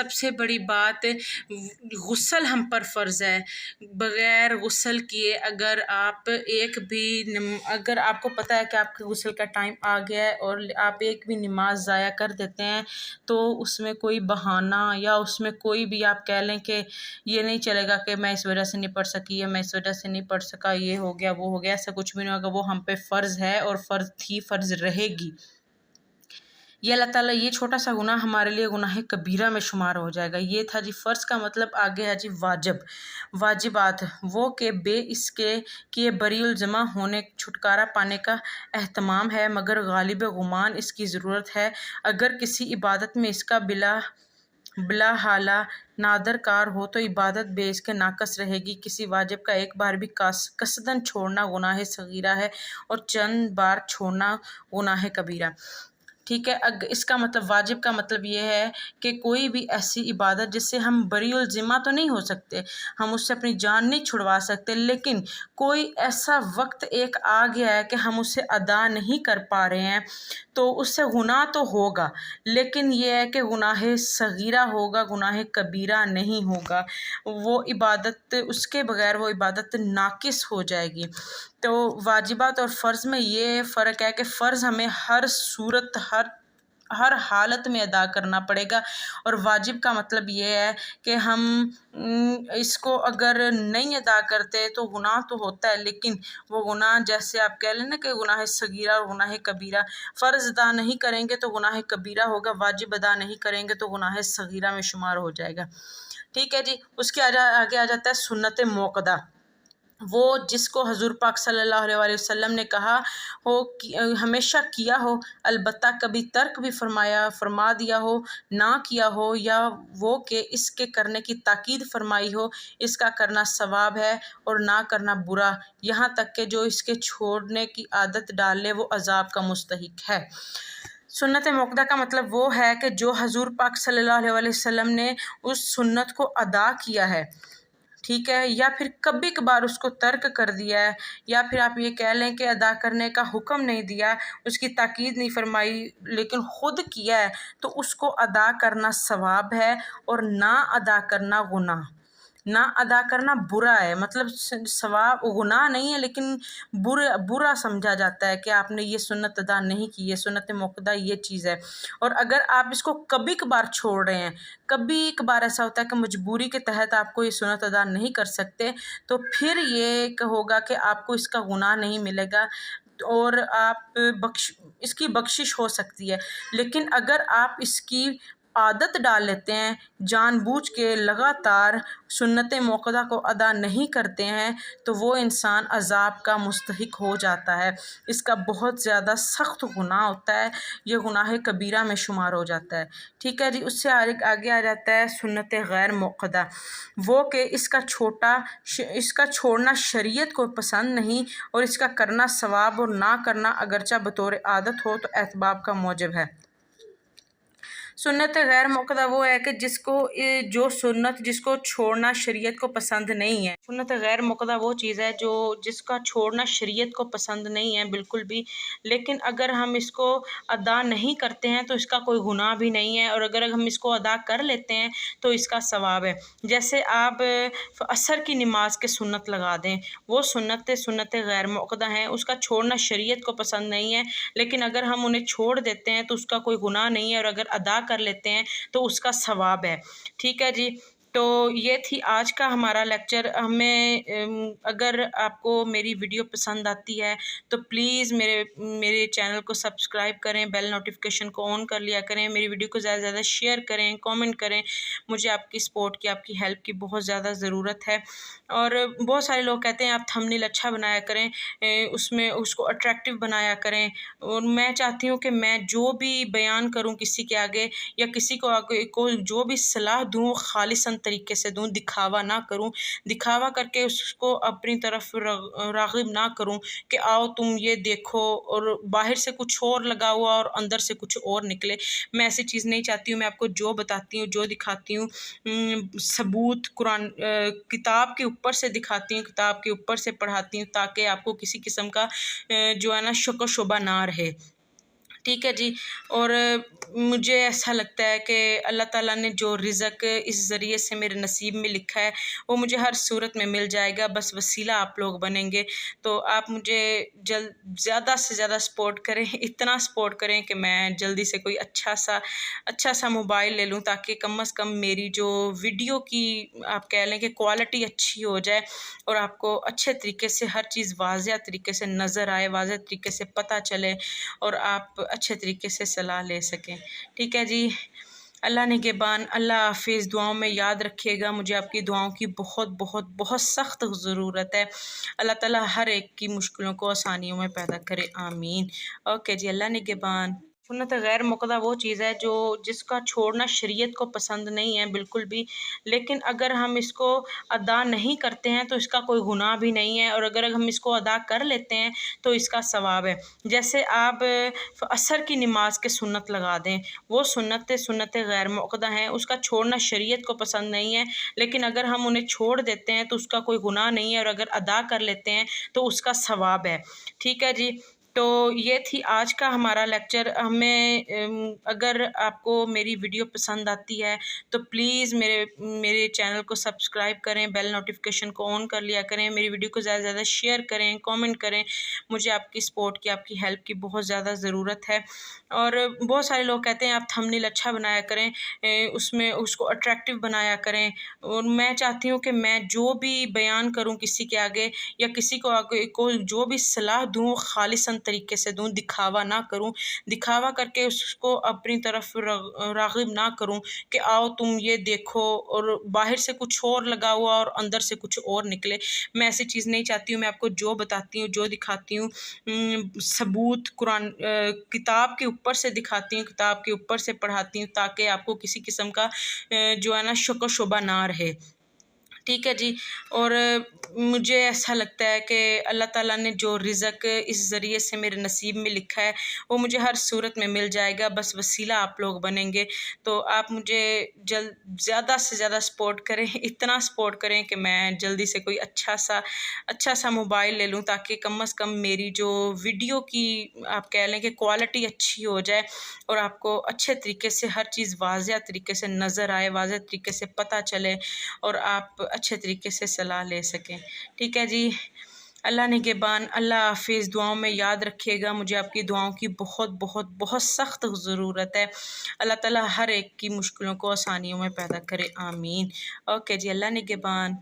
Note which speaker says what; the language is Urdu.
Speaker 1: سب سے بڑی بات غسل ہم پر فرض ہے۔ بغیر غسل کیے اگر آپ کو پتہ ہے کہ آپ کے غسل کا ٹائم آ گیا ہے اور آپ ایک بھی نماز ضائع کر دیتے ہیں تو اس میں کوئی بہانہ یا اس میں کوئی بھی آپ کہہ لیں کہ یہ نہیں چلے گا کہ میں اس وجہ سے نہیں پڑھ سکی یا میں اس وجہ سے نہیں پڑھ سکا، یہ ہو گیا وہ ہو گیا، ایسا کچھ بھی نہیں ہوگا۔ وہ ہم پہ فرض ہے اور فرض رہے گی۔ یہ اللہ تعالیٰ یہ چھوٹا سا گناہ ہمارے لیے گناہ کبیرہ میں شمار ہو جائے گا۔ یہ تھا جی فرض کا مطلب۔ آگے ہے جی واجبات، وہ کہ بے اس کے بری الذمہ ہونے چھٹکارا پانے کا اہتمام ہے، مگر غالب گمان اس کی ضرورت ہے۔ اگر کسی عبادت میں اس کا بلا حالہ نادر کار ہو تو عبادت بے اس کے ناقص رہے گی۔ کسی واجب کا ایک بار بھی قصداً چھوڑنا گناہ صغیرہ ہے اور چند بار چھوڑنا گناہ کبیرہ۔ ٹھیک ہے، اس کا مطلب واجب کا مطلب یہ ہے کہ کوئی بھی ایسی عبادت جس سے ہم بری الذمہ تو نہیں ہو سکتے، ہم اس سے اپنی جان نہیں چھڑوا سکتے، لیکن کوئی ایسا وقت ایک آ گیا ہے کہ ہم اسے ادا نہیں کر پا رہے ہیں تو اس سے گناہ تو ہوگا، لیکن یہ ہے کہ گناہ صغیرہ ہوگا، گناہ کبیرہ نہیں ہوگا۔ وہ عبادت، اس کے بغیر وہ عبادت ناقص ہو جائے گی۔ تو واجبات اور فرض میں یہ فرق ہے کہ فرض ہمیں ہر صورت ہر حالت میں ادا کرنا پڑے گا، اور واجب کا مطلب یہ ہے کہ ہم اس کو اگر نہیں ادا کرتے تو گناہ تو ہوتا ہے، لیکن وہ گناہ جیسے آپ کہہ لیں نا کہ گناہ صغیرہ اور گناہ کبیرہ، فرض ادا نہیں کریں گے تو گناہ کبیرہ ہوگا، واجب ادا نہیں کریں گے تو گناہ صغیرہ میں شمار ہو جائے گا۔ ٹھیک ہے جی، اس کے آگے آ جاتا ہے سنت موقدہ، وہ جس کو حضور پاک صلی اللہ علیہ وآلہ وسلم نے کہا ہو، ہمیشہ کیا ہو، البتہ کبھی ترک بھی فرما دیا ہو، نہ کیا ہو، یا وہ کہ اس کے کرنے کی تاکید فرمائی ہو، اس کا کرنا ثواب ہے اور نہ کرنا برا، یہاں تک کہ جو اس کے چھوڑنے کی عادت ڈال لے وہ عذاب کا مستحق ہے۔ سنت موقدہ کا مطلب وہ ہے کہ جو حضور پاک صلی اللہ علیہ وآلہ وسلم نے اس سنت کو ادا کیا ہے، ٹھیک ہے، یا پھر کبھی کبھار اس کو ترک کر دیا ہے، یا پھر آپ یہ کہہ لیں کہ ادا کرنے کا حکم نہیں دیا، اس کی تاکید نہیں فرمائی لیکن خود کیا ہے، تو اس کو ادا کرنا ثواب ہے اور نہ ادا کرنا گناہ، نہ ادا کرنا برا ہے۔ مطلب ثواب گناہ نہیں ہے لیکن برا سمجھا جاتا ہے کہ آپ نے یہ سنت ادا نہیں کی، یہ سنت موقدہ یہ چیز ہے۔ اور اگر آپ اس کو کبھی کبھار چھوڑ رہے ہیں، کبھی کبھار ایسا ہوتا ہے کہ مجبوری کے تحت آپ کو یہ سنت ادا نہیں کر سکتے، تو پھر یہ ہوگا کہ آپ کو اس کا گناہ نہیں ملے گا اور آپ اس کی بخشش ہو سکتی ہے۔ لیکن اگر آپ اس کی عادت ڈال لیتے ہیں، جان بوجھ کے لگاتار سنت موقدہ کو ادا نہیں کرتے ہیں، تو وہ انسان عذاب کا مستحق ہو جاتا ہے، اس کا بہت زیادہ سخت گناہ ہوتا ہے، یہ گناہ کبیرہ میں شمار ہو جاتا ہے۔ ٹھیک ہے جی، اس سے آگے آ جاتا ہے سنت غیر موقدہ، وہ کہ اس کا چھوڑنا شریعت کو پسند نہیں اور اس کا کرنا ثواب اور نہ کرنا اگرچہ بطور عادت ہو تو احباب کا موجب ہے۔ سنت غیر موقدہ وہ ہے کہ جس کو چھوڑنا شریعت کو پسند نہیں ہے۔ سنت غیر موقدہ وہ چیز ہے جس کا چھوڑنا شریعت کو پسند نہیں ہے بالکل بھی، لیکن اگر ہم اس کو ادا نہیں کرتے ہیں تو اس کا کوئی گناہ بھی نہیں ہے، اور اگر ہم اس کو ادا کر لیتے ہیں تو اس کا ثواب ہے۔ جیسے آپ عصر کی نماز کے سنت لگا دیں، وہ سنت غیر موقدہ ہیں، اس کا چھوڑنا شریعت کو پسند نہیں ہے، لیکن اگر ہم انہیں چھوڑ دیتے ہیں تو اس کا کوئی گناہ نہیں ہے، اور اگر ادا کر لیتے ہیں تو اس کا ثواب ہے۔ ٹھیک ہے جی، تو یہ تھی آج کا ہمارا لیکچر۔ اگر آپ کو میری ویڈیو پسند آتی ہے تو پلیز میرے چینل کو سبسکرائب کریں، بیل نوٹیفیکیشن کو آن کر لیا کریں، میری ویڈیو کو زیادہ سے زیادہ شیئر کریں، کامنٹ کریں، مجھے آپ کی سپورٹ کی، آپ کی ہیلپ کی بہت زیادہ ضرورت ہے۔ اور بہت سارے لوگ کہتے ہیں آپ تھمبنیل اچھا بنایا کریں، اس کو اٹریکٹیو بنایا کریں، اور میں چاہتی ہوں کہ میں جو بھی بیان کروں کسی کے آگے یا کسی کو جو بھی صلاح دوں خالصاً طریقے سے دوں، دکھاوا نہ کروں، دکھاوا کر کے اس کو اپنی طرف راغب نہ کروں کہ آؤ تم یہ دیکھو، اور باہر سے کچھ اور لگا ہوا اور اندر سے کچھ اور نکلے۔ میں ایسی چیز نہیں چاہتی ہوں، میں آپ کو جو بتاتی ہوں، جو دکھاتی ہوں، ثبوت قرآن کتاب کے اوپر سے دکھاتی ہوں، کتاب کے اوپر سے پڑھاتی ہوں، تاکہ آپ کو کسی قسم کا جو ہے نا شک و شبہ نہ رہے۔ ٹھیک ہے جی۔ اور مجھے ایسا لگتا ہے کہ اللہ تعالیٰ نے جو رزق اس ذریعے سے میرے نصیب میں لکھا ہے وہ مجھے ہر صورت میں مل جائے گا، بس وسیلہ آپ لوگ بنیں گے۔ تو آپ مجھے زیادہ سے زیادہ سپورٹ کریں، اتنا سپورٹ کریں کہ میں جلدی سے کوئی اچھا سا موبائل لے لوں، تاکہ کم از کم میری جو ویڈیو کی آپ کہہ لیں کہ کوالٹی اچھی ہو جائے اور آپ کو اچھے طریقے سے ہر چیز واضح طریقے سے نظر آئے، واضح طریقے سے پتہ چلے اور آپ اچھے طریقے سے صلاح لے سکیں۔ ٹھیک ہے جی۔ اللہ نگہبان، اللہ حافظ، دعاؤں میں یاد رکھیے گا، مجھے آپ کی دعاؤں کی بہت بہت بہت سخت ضرورت ہے۔ اللہ تعالیٰ ہر ایک کی مشکلوں کو آسانیوں میں پیدا کرے، آمین۔ اوکے جی، اللہ نگہبان۔ سنت غیر مقدہ وہ چیز ہے جس کا چھوڑنا شریعت کو پسند نہیں ہے بالکل بھی، لیکن اگر ہم اس کو ادا نہیں کرتے ہیں تو اس کا کوئی گناہ بھی نہیں ہے، اور اگر ہم اس کو ادا کر لیتے ہیں تو اس کا ثواب ہے۔ جیسے آپ عصر کی نماز کے سنت لگا دیں، وہ سنت غیر مقدہ ہیں، اس کا چھوڑنا شریعت کو پسند نہیں ہے، لیکن اگر ہم انہیں چھوڑ دیتے ہیں تو اس کا کوئی گناہ نہیں ہے، اور اگر ادا کر لیتے ہیں تو اس کا ثواب ہے۔ ٹھیک ہے جی۔ تو یہ تھی آج کا ہمارا لیکچر۔ اگر آپ کو میری ویڈیو پسند آتی ہے تو پلیز میرے چینل کو سبسکرائب کریں، بیل نوٹیفیکیشن کو آن کر لیا کریں، میری ویڈیو کو زیادہ سے زیادہ شیئر کریں، کامنٹ کریں۔ مجھے آپ کی سپورٹ کی، آپ کی ہیلپ کی بہت زیادہ ضرورت ہے۔ اور بہت سارے لوگ کہتے ہیں آپ تھمبنیل اچھا بنایا کریں، اس کو اٹریکٹیو بنایا کریں، اور میں چاہتی ہوں کہ میں جو بھی بیان کروں کسی کے آگے یا کسی کو جو بھی صلاح دوں خالصاً طریقے سے دوں، دکھاوا نہ کروں، دکھاوا کر کے اس کو اپنی طرف راغب نہ کروں کہ آؤ تم یہ دیکھو، اور باہر سے کچھ اور لگا ہوا اور اندر سے کچھ اور نکلے۔ میں ایسی چیز نہیں چاہتی ہوں۔ میں آپ کو جو بتاتی ہوں، جو دکھاتی ہوں، ثبوت قرآن کتاب کے اوپر سے دکھاتی ہوں، کتاب کے اوپر سے پڑھاتی ہوں، تاکہ آپ کو کسی قسم کا جو ہے نا شک و شبہ نہ رہے۔ ٹھیک ہے جی۔ اور مجھے ایسا لگتا ہے کہ اللہ تعالیٰ نے جو رزق اس ذریعے سے میرے نصیب میں لکھا ہے وہ مجھے ہر صورت میں مل جائے گا، بس وسیلہ آپ لوگ بنیں گے۔ تو آپ مجھے زیادہ سے زیادہ سپورٹ کریں، اتنا سپورٹ کریں کہ میں جلدی سے کوئی اچھا سا موبائل لے لوں، تاکہ کم از کم میری جو ویڈیو کی آپ کہہ لیں کہ کوالٹی اچھی ہو جائے اور آپ کو اچھے طریقے سے ہر چیز واضح طریقے سے نظر آئے، واضح طریقے سے پتہ چلے اور آپ اچھے طریقے سے صلاح لے سکیں۔ ٹھیک ہے جی۔ اللہ نگہبان، اللہ حافظ، دعاؤں میں یاد رکھیے گا، مجھے آپ کی دعاؤں کی بہت بہت بہت سخت ضرورت ہے۔ اللہ تعالیٰ ہر ایک کی مشکلوں کو آسانیوں میں پیدا کرے، آمین۔ اوکے جی، اللہ نگہبان۔